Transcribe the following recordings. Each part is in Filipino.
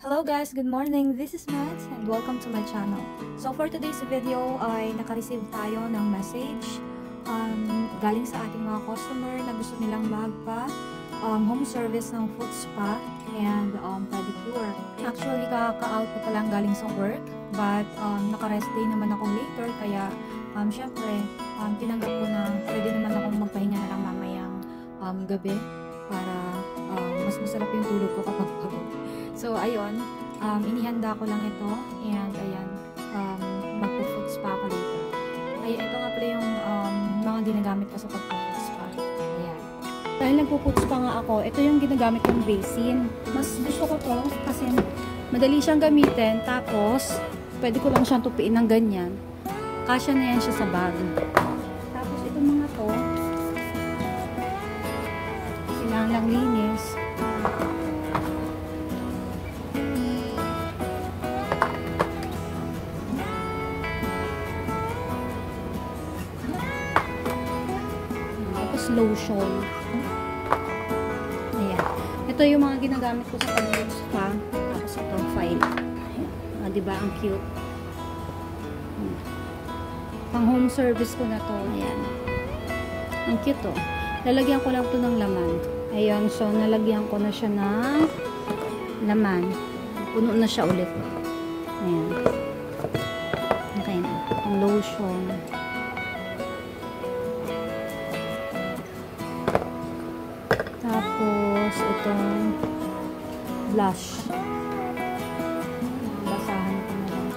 Hello guys, good morning. This is Mads and welcome to my channel. So for today's video ay naka-receive tayo ng message galing sa ating mga customer na gusto nilang magpa home service ng foot spa and pedicure. Actually kaka-out ko pa lang galing sa work but naka-rest day naman ako later kaya syempre tinanggap ko na pwede naman akong magpahinga na lang mamayang gabi para mas masarap yung tulog ko kapag pagod. So, ayun, inihanda ko lang ito, and ayan, magpo-foot spa ko later. Ay, ito nga pala yung mga ginagamit ko sa pagpo-foot spa. Ayan. Dahil nagpo-foot spa nga ako, ito yung ginagamit kong basin. Mas gusto ko to kasi madali siyang gamitin, tapos pwede ko lang siyang tupiin ng ganyan. Kasya na yan siya sa bag. Tapos itong mga to, kailangan lang linis. Lotion. Ayan. Ito yung mga ginagamit ko sa pag-spa. Tapos ito, file. Ayan. Diba? Ang cute. Pang home service ko na to. Ayan. Ang cute to. Lalagyan ko lang to ng laman. Ayan. So, nalagyan ko na siya ng laman. Puno na siya ulit. Ayan. Okay na. Ang lotion. Tapos, itong blush. Basahan ko na lang.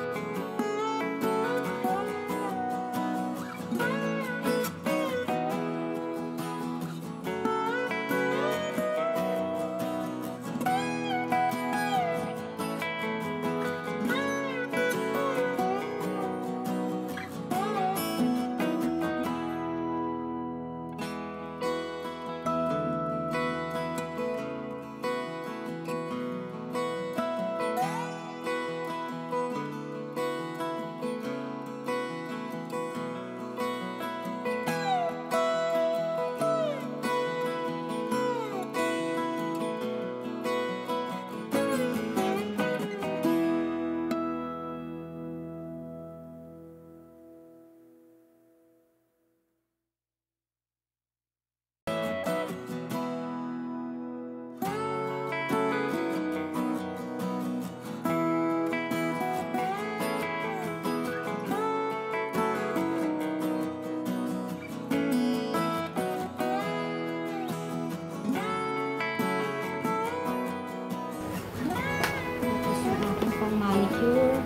Manicure.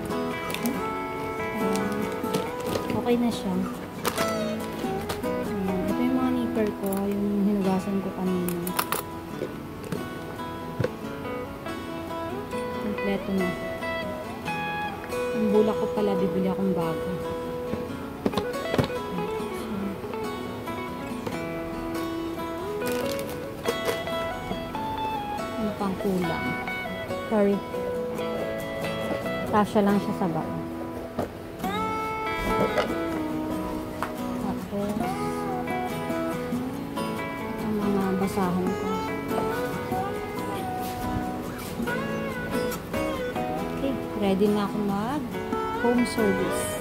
Okay na siya. Ito yung mga nipper ko, yung hinugasan ko kanina. Kompleto na. Ang bulak ko pala, bibili akong bago. Ano pang kulang? Sorry. Kasya lang siya sa bag. Tapos, ang mga basahan ko. Okay, ready na ako mag home service.